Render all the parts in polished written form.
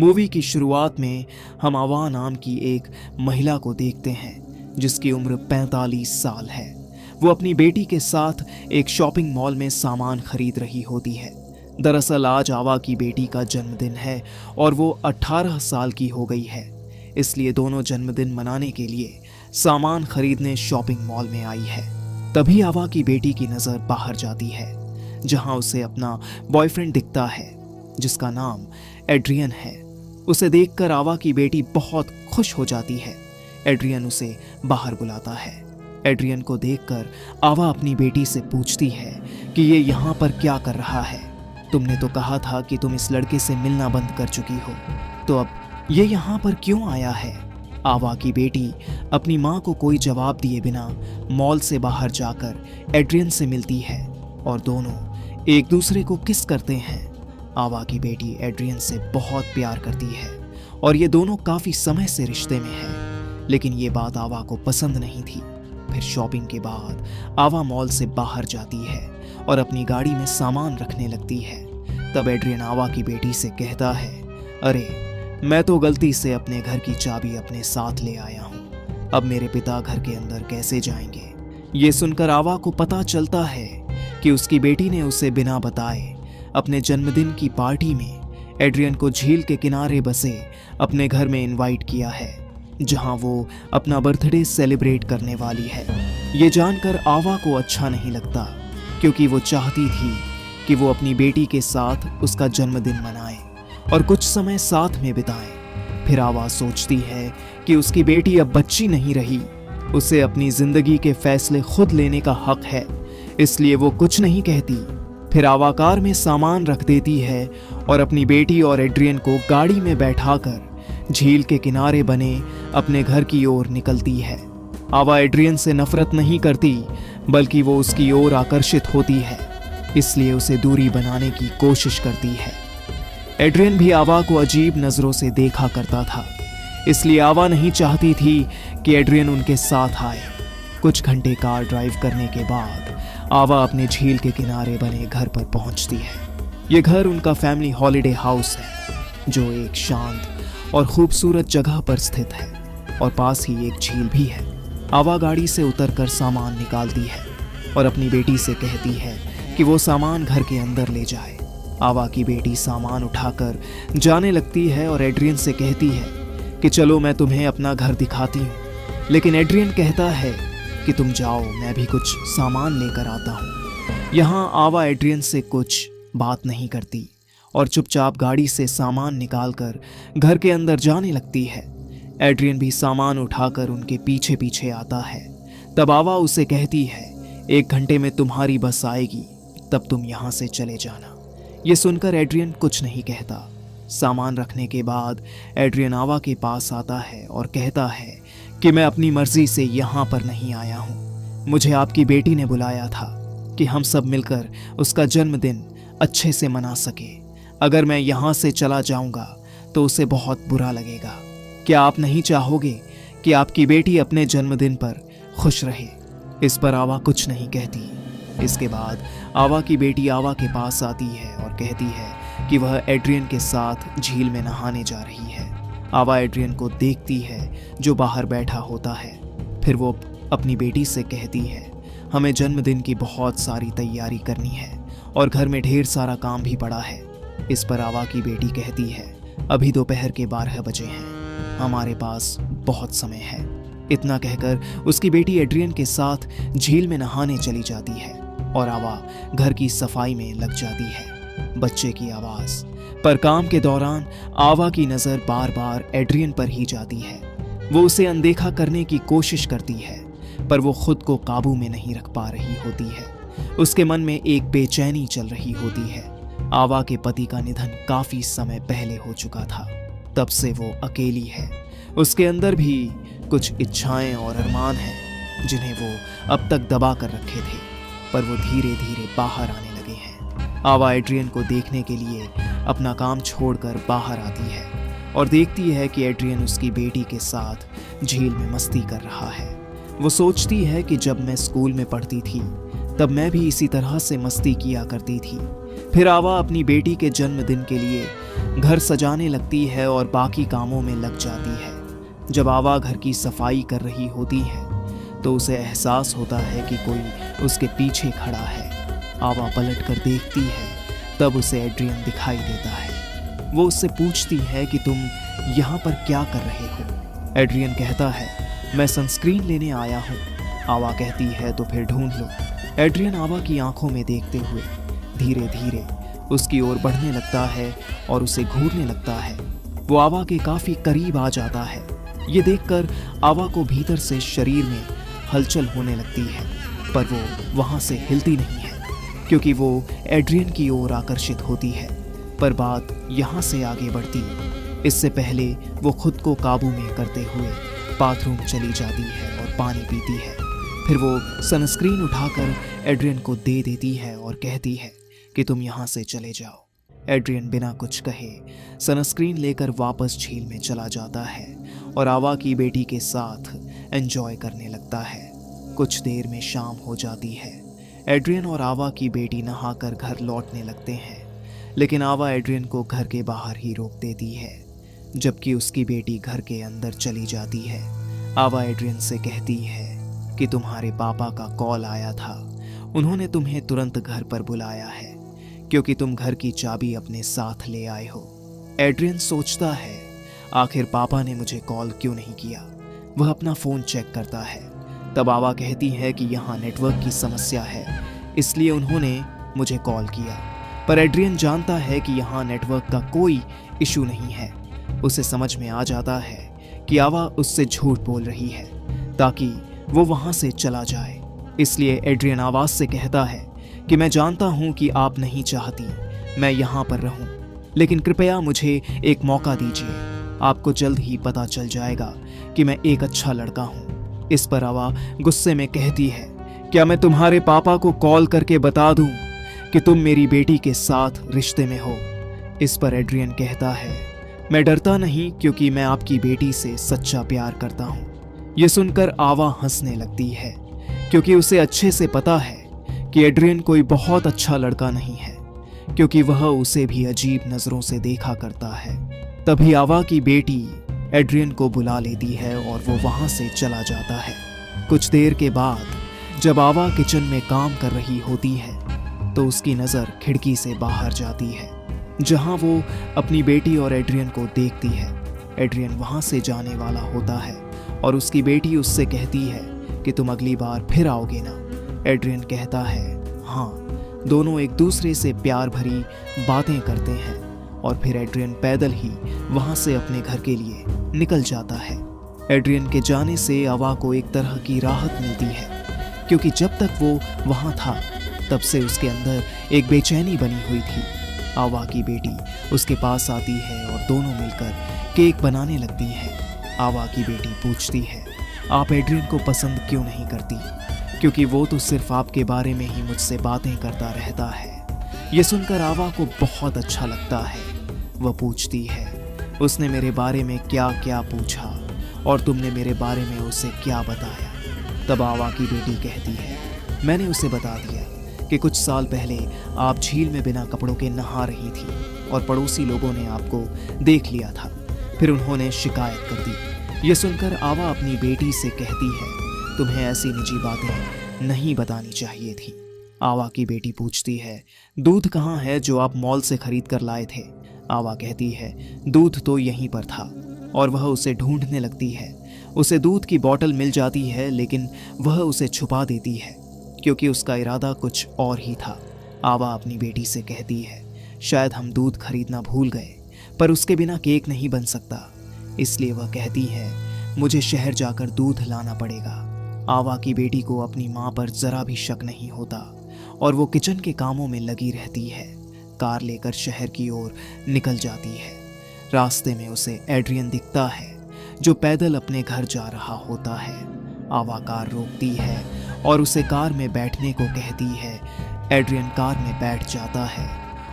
Movie की शुरुआत में हम आवा नाम की एक महिला को देखते हैं जिसकी उम्र 45 साल है। वो अपनी बेटी के साथ एक शॉपिंग मॉल में सामान खरीद रही होती है। दरअसल आज आवा की बेटी का जन्मदिन है और वो 18 साल की हो गई है, इसलिए दोनों जन्मदिन मनाने के लिए सामान खरीदने शॉपिंग मॉल में आई है। तभी आवा की बेटी की नज़र बाहर जाती है, जहां उसे अपना बॉयफ्रेंड दिखता है जिसका नाम एड्रियन है। उसे देखकर आवा की बेटी बहुत खुश हो जाती है। एड्रियन उसे बाहर बुलाता है। एड्रियन को देखकर आवा अपनी बेटी से पूछती है कि ये यहाँ पर क्या कर रहा है। तुमने तो कहा था कि तुम इस लड़के से मिलना बंद कर चुकी हो, तो अब ये यहाँ पर क्यों आया है? आवा की बेटी अपनी माँ को कोई जवाब दिए बिना मॉल से बाहर जाकर एड्रियन से मिलती है और दोनों एक दूसरे को किस करते हैं। आवा की बेटी एड्रियन से बहुत प्यार करती है और ये दोनों काफी समय से रिश्ते में हैं, लेकिन ये बात आवा को पसंद नहीं थी। फिर शॉपिंग के बाद आवा मॉल से बाहर जाती है और अपनी गाड़ी में सामान रखने लगती है। तब एड्रियन आवा की बेटी से कहता है, अरे मैं तो गलती से अपने घर की चाबी अपने साथ ले आया हूँ, अब मेरे पिता घर के अंदर कैसे जाएंगे? ये सुनकर आवा को पता चलता है कि उसकी बेटी ने उसे बिना बताए अपने जन्मदिन की पार्टी में एड्रियन को झील के किनारे बसे अपने घर में इनवाइट किया है, जहां वो अपना बर्थडे सेलिब्रेट करने वाली है। ये जानकर आवा को अच्छा नहीं लगता, क्योंकि वो चाहती थी कि वो अपनी बेटी के साथ उसका जन्मदिन मनाए और कुछ समय साथ में बिताए। फिर आवा सोचती है कि उसकी बेटी अब बच्ची नहीं रही, उसे अपनी जिंदगी के फैसले खुद लेने का हक है, इसलिए वो कुछ नहीं कहती। फिर आवा कार में सामान रख देती है और अपनी बेटी और एड्रियन को गाड़ी में बैठाकर झील के किनारे बने अपने घर की ओर निकलती है। आवा एड्रियन से नफरत नहीं करती, बल्कि वो उसकी ओर आकर्षित होती है, इसलिए उसे दूरी बनाने की कोशिश करती है। एड्रियन भी आवा को अजीब नजरों से देखा करता था, इसलिए आवा नहीं चाहती थी कि एड्रियन उनके साथ आए। कुछ घंटे कार ड्राइव करने के बाद आवा अपने झील के किनारे बने घर पर पहुंचती है। ये घर उनका फैमिली हॉलिडे हाउस है, जो एक शांत और खूबसूरत जगह पर स्थित है और पास ही एक झील भी है। आवा गाड़ी से उतरकर सामान निकालती है और अपनी बेटी से कहती है कि वो सामान घर के अंदर ले जाए। आवा की बेटी सामान उठाकर जाने लगती है और एड्रियन से कहती है कि चलो मैं तुम्हें अपना घर दिखाती हूँ, लेकिन एड्रियन कहता है कि तुम जाओ, मैं भी कुछ सामान लेकर आता हूँ। यहाँ आवा एड्रियन से कुछ बात नहीं करती और चुपचाप गाड़ी से सामान निकालकर घर के अंदर जाने लगती है। एड्रियन भी सामान उठाकर उनके पीछे पीछे आता है। तब आवा उसे कहती है, 1 घंटे में तुम्हारी बस आएगी, तब तुम यहाँ से चले जाना। ये सुनकर एड्रियन कुछ नहीं कहता। सामान रखने के बाद एड्रियन आवा के पास आता है और कहता है कि मैं अपनी मर्जी से यहाँ पर नहीं आया हूँ, मुझे आपकी बेटी ने बुलाया था कि हम सब मिलकर उसका जन्मदिन अच्छे से मना सके। अगर मैं यहाँ से चला जाऊँगा तो उसे बहुत बुरा लगेगा। क्या आप नहीं चाहोगे कि आपकी बेटी अपने जन्मदिन पर खुश रहे? इस पर आवा कुछ नहीं कहती। इसके बाद आवा की बेटी आवा के पास आती है और कहती है कि वह एड्रियन के साथ झील में नहाने जा रही है। आवा एड्रियन को देखती है जो बाहर बैठा होता है। फिर वो अपनी बेटी से कहती है, हमें जन्मदिन की बहुत सारी तैयारी करनी है और घर में ढेर सारा काम भी पड़ा है। इस पर आवा की बेटी कहती है, अभी दोपहर के 12 बजे हैं, हमारे पास बहुत समय है। इतना कहकर उसकी बेटी एड्रियन के साथ झील में नहाने चली जाती है और आवा घर की सफाई में लग जाती है। बच्चे की आवाज पर काम के दौरान आवा की नजर बार बार एड्रियन पर ही जाती है। वो उसे अनदेखा करने की कोशिश करती है, पर वो खुद को काबू में नहीं रख पा रही होती है। उसके मन में एक बेचैनी चल रही होती है। आवा के पति का निधन काफी समय पहले हो चुका था, तब से वो अकेली है। उसके अंदर भी कुछ इच्छाएं और अरमान हैं जिन्हें वो अब तक दबा कर रखे थे, पर वो धीरे धीरे बाहर आने लगे हैं। आवा एड्रियन को देखने के लिए अपना काम छोड़कर बाहर आती है और देखती है कि एड्रियन उसकी बेटी के साथ झील में मस्ती कर रहा है। वो सोचती है कि जब मैं स्कूल में पढ़ती थी तब मैं भी इसी तरह से मस्ती किया करती थी। फिर आवा अपनी बेटी के जन्मदिन के लिए घर सजाने लगती है और बाकी कामों में लग जाती है। जब आवा घर की सफाई कर रही होती है तो उसे एहसास होता है कि कोई उसके पीछे खड़ा है। आवा पलट कर देखती है, तब उसे एड्रियन दिखाई देता है। वो उससे पूछती है कि तुम यहाँ पर क्या कर रहे हो। एड्रियन कहता है, मैं सनस्क्रीन लेने आया हूँ। आवा कहती है, तो फिर ढूंढ लो। एड्रियन आवा की आंखों में देखते हुए धीरे धीरे उसकी ओर बढ़ने लगता है और उसे घूरने लगता है। वो आवा के काफी करीब आ जाता है। ये देखकर आवा को भीतर से शरीर में हलचल होने लगती है, पर वो वहां से हिलती नहीं है क्योंकि वो एड्रियन की ओर आकर्षित होती है। पर बात यहाँ से आगे बढ़ती इससे पहले वो खुद को काबू में करते हुए बाथरूम चली जाती है और पानी पीती है। फिर वो सनस्क्रीन उठाकर एड्रियन को दे देती है और कहती है कि तुम यहाँ से चले जाओ। एड्रियन बिना कुछ कहे सनस्क्रीन लेकर वापस झील में चला जाता है और आवा की बेटी के साथ एंजॉय करने लगता है। कुछ देर में शाम हो जाती है। एड्रियन और आवा की बेटी नहाकर घर लौटने लगते हैं, लेकिन आवा एड्रियन को घर के बाहर ही रोक देती है, जबकि उसकी बेटी घर के अंदर चली जाती है। आवा एड्रियन से कहती है कि तुम्हारे पापा का कॉल आया था, उन्होंने तुम्हें तुरंत घर पर बुलाया है क्योंकि तुम घर की चाबी अपने साथ ले आए हो। एड्रियन सोचता है, आखिर पापा ने मुझे कॉल क्यों नहीं किया। वह अपना फोन चेक करता है। तब आवा कहती है कि यहाँ नेटवर्क की समस्या है, इसलिए उन्होंने मुझे कॉल किया। पर एड्रियन जानता है कि यहाँ नेटवर्क का कोई इशू नहीं है। उसे समझ में आ जाता है कि आवा उससे झूठ बोल रही है ताकि वो वहां से चला जाए। इसलिए एड्रियन आवाज से कहता है कि मैं जानता हूं कि आप नहीं चाहती मैं यहाँ पर रहूं, लेकिन कृपया मुझे एक मौका दीजिए। आपको जल्द ही पता चल जाएगा कि मैं एक अच्छा लड़का हूं। इस पर आवा गुस्से में कहती है, क्या मैं तुम्हारे पापा को कॉल करके बता दूं कि तुम मेरी बेटी के साथ रिश्ते में हो। इस पर एड्रियन कहता है, मैं डरता नहीं क्योंकि मैं आपकी बेटी से सच्चा प्यार करता हूँ। ये सुनकर आवा हंसने लगती है क्योंकि उसे अच्छे से पता है कि एड्रियन कोई बहुत अच्छा लड़का नहीं है, क्योंकि वह उसे भी अजीब नजरों से देखा करता है। तभी आवा की बेटी एड्रियन को बुला लेती है और वो वहां से चला जाता है। कुछ देर के बाद जब आवा किचन में काम कर रही होती है तो उसकी नजर खिड़की से बाहर जाती है, जहां वो अपनी बेटी और एड्रियन को देखती है। एड्रियन वहां से जाने वाला होता है और उसकी बेटी उससे कहती है कि तुम अगली बार फिर आओगे ना। एड्रियन कहता है हाँ। दोनों एक दूसरे से प्यार भरी बातें करते हैं और फिर एड्रियन पैदल ही वहां से अपने घर के लिए निकल जाता है। एड्रियन के जाने से आवा को एक तरह की राहत मिलती है, क्योंकि जब तक वो वहां था तब से उसके अंदर एक बेचैनी बनी हुई थी। आवा की बेटी उसके पास आती है और दोनों मिलकर केक बनाने लगती हैं। आवा की बेटी पूछती है, आप एड्रियन को पसंद क्यों नहीं करती, क्योंकि वो तो सिर्फ आपके बारे में ही मुझसे बातें करता रहता है। ये सुनकर आवा को बहुत अच्छा लगता है। वह पूछती है, उसने मेरे बारे में क्या क्या पूछा और तुमने मेरे बारे में उसे क्या बताया। तब आवा की बेटी कहती है, मैंने उसे बता दिया कि कुछ साल पहले आप झील में बिना कपड़ों के नहा रही थी और पड़ोसी लोगों ने आपको देख लिया था, फिर उन्होंने शिकायत कर दी। ये सुनकर आवा अपनी बेटी से कहती है, तुम्हें ऐसी निजी बातें नहीं बतानी चाहिए थी। आवा की बेटी पूछती है, दूध कहाँ है जो आप मॉल से खरीद कर लाए थे। आवा कहती है, दूध तो यहीं पर था, और वह उसे ढूंढने लगती है। उसे दूध की बोतल मिल जाती है, लेकिन वह उसे छुपा देती है क्योंकि उसका इरादा कुछ और ही था। आवा अपनी बेटी से कहती है, शायद हम दूध खरीदना भूल गए, पर उसके बिना केक नहीं बन सकता। इसलिए वह कहती है, मुझे शहर जाकर दूध लाना पड़ेगा। आवा की बेटी को अपनी माँ पर जरा भी शक नहीं होता और वो किचन के कामों में लगी रहती है। कार लेकर शहर की ओर निकल जाती है। रास्ते में उसे एड्रियन दिखता है जो पैदल अपने घर जा रहा होता है। आवा कार रोकती है और उसे कार में बैठने को कहती है। एड्रियन कार में बैठ जाता है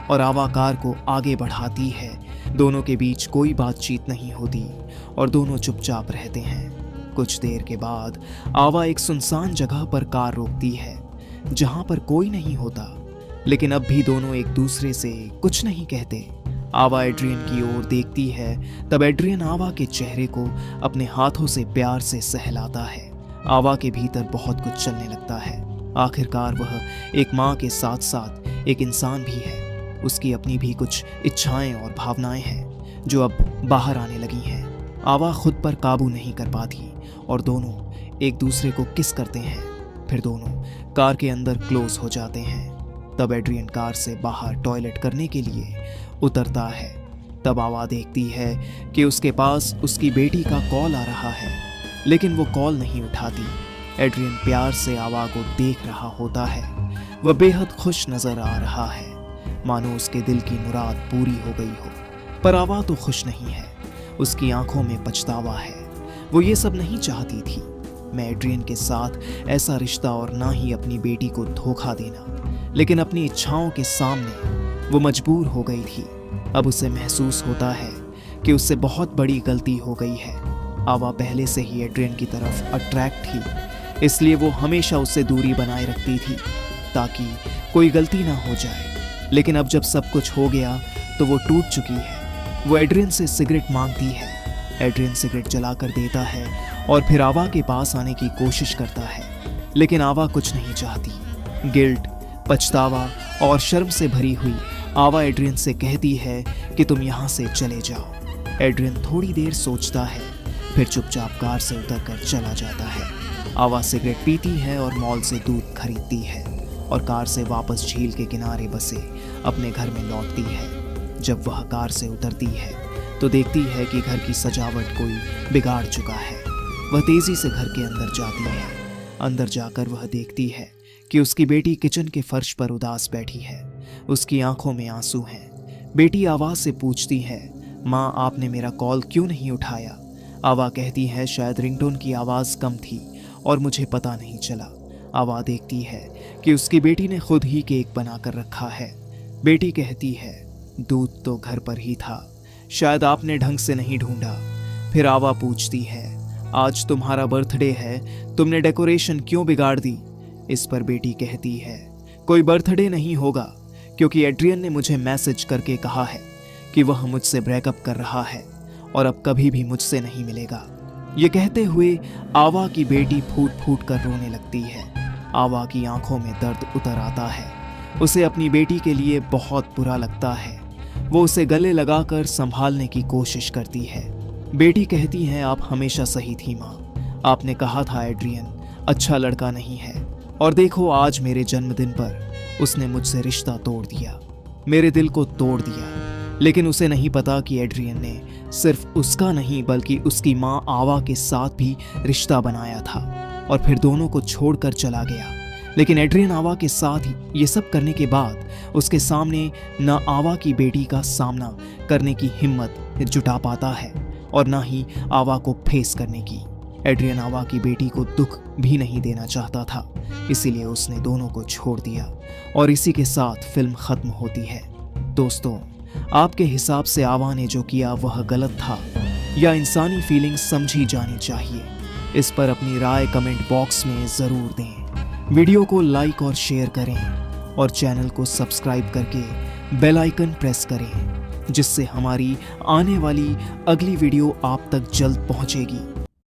और आवा कार को आगे बढ़ाती है। दोनों के बीच कोई बातचीत नहीं होती और दोनों चुपचाप रहते हैं। कुछ देर के बाद आवा एक सुनसान जगह पर कार रोकती है जहां पर कोई नहीं होता, लेकिन अब भी दोनों एक दूसरे से कुछ नहीं कहते। आवा एड्रियन की ओर देखती है, तब एड्रियन आवा के चेहरे को अपने हाथों से प्यार से सहलाता है। आवा के भीतर बहुत कुछ चलने लगता है। आखिरकार वह एक माँ के साथ साथ एक इंसान भी है। उसकी अपनी भी कुछ इच्छाएं और भावनाएं हैं जो अब बाहर आने लगी हैं। आवा खुद पर काबू नहीं कर पाती और दोनों एक दूसरे को किस करते हैं। फिर दोनों कार के अंदर क्लोज हो जाते हैं। तब एड्रियन कार से बाहर टॉयलेट करने के लिए उतरता है। तब आवा देखती है कि उसके पास उसकी बेटी का कॉल आ रहा है, लेकिन वो कॉल नहीं उठाती। एड्रियन प्यार से आवा को देख रहा होता है। वह बेहद खुश नजर आ रहा है, मानो उसके दिल की मुराद पूरी हो गई हो। पर आवा तो खुश नहीं है। उसकी आंखों में पछतावा है। वो ये सब नहीं चाहती थी। मैं एड्रियन के साथ ऐसा रिश्ता और ना ही अपनी बेटी को धोखा देना, लेकिन अपनी इच्छाओं के सामने वो मजबूर हो गई थी। अब उसे महसूस होता है कि उससे बहुत बड़ी गलती हो गई है। आवा पहले से ही एड्रियन की तरफ अट्रैक्ट थी, इसलिए वो हमेशा उससे दूरी बनाए रखती थी ताकि कोई गलती ना हो जाए। लेकिन अब जब सब कुछ हो गया तो वो टूट चुकी है। वो एड्रियन से सिगरेट मांगती है। एड्रियन सिगरेट जलाकर देता है और फिर आवा के पास आने की कोशिश करता है, लेकिन आवा कुछ नहीं चाहती। गिल्ट, पछतावा और शर्म से भरी हुई आवा एड्रियन से कहती है कि तुम यहाँ से चले जाओ। एड्रियन थोड़ी देर सोचता है, फिर चुपचाप कार से उतरकर चला जाता है। आवा सिगरेट पीती है और मॉल से दूध खरीदती है और कार से वापस झील के किनारे बसे अपने घर में लौटती है। जब वह कार से उतरती है तो देखती है कि घर की सजावट कोई बिगाड़ चुका है। वह तेजी से घर के अंदर जाती है। अंदर जाकर वह देखती है कि उसकी बेटी किचन के फर्श पर उदास बैठी है। उसकी आंखों में आंसू हैं। बेटी आवाज से पूछती है, माँ आपने मेरा कॉल क्यों नहीं उठाया? आवा कहती है, शायद रिंगटोन की आवाज कम थी और मुझे पता नहीं चला। आवा देखती है कि उसकी बेटी ने खुद ही केक बनाकर रखा है। बेटी कहती है, दूध तो घर पर ही था, शायद आपने ढंग से नहीं ढूंढा। फिर आवा पूछती है, आज तुम्हारा बर्थडे है, तुमने डेकोरेशन क्यों बिगाड़ दी? इस पर बेटी कहती है, कोई बर्थडे नहीं होगा, क्योंकि एड्रियन ने मुझे मैसेज करके कहा है कि वह मुझसे ब्रेकअप कर रहा है और अब कभी भी मुझसे नहीं मिलेगा। ये कहते हुए आवा की बेटी फूट फूट कर रोने लगती है। आवा की आंखों में दर्द उतर आता है। उसे अपनी बेटी के लिए बहुत बुरा लगता है। वो उसे गले लगाकर संभालने की कोशिश करती है। बेटी कहती है, आप हमेशा सही थी माँ। आपने कहा था एड्रियन अच्छा लड़का नहीं है, और देखो आज मेरे जन्मदिन पर उसने मुझसे रिश्ता तोड़ दिया, मेरे दिल को तोड़ दिया। लेकिन उसे नहीं पता कि एड्रियन ने सिर्फ उसका नहीं बल्कि उसकी माँ आवा के साथ भी रिश्ता बनाया था और फिर दोनों को छोड़कर चला गया। लेकिन एड्रियन आवा के साथ ये सब करने के बाद उसके सामने न आवा की बेटी का सामना करने की हिम्मत जुटा पाता है और न ही आवा को फेस करने की। एड्रियन आवा की बेटी को दुख भी नहीं देना चाहता था, इसीलिए उसने दोनों को छोड़ दिया और इसी के साथ फिल्म खत्म होती है। दोस्तों, आपके हिसाब से आवा ने जो किया वह गलत था या इंसानी फीलिंग्स समझी जानी चाहिए? इस पर अपनी राय कमेंट बॉक्स में ज़रूर दें। वीडियो को लाइक और शेयर करें और चैनल को सब्सक्राइब करके बेल आइकन प्रेस करें, जिससे हमारी आने वाली अगली वीडियो आप तक जल्द पहुंचेगी।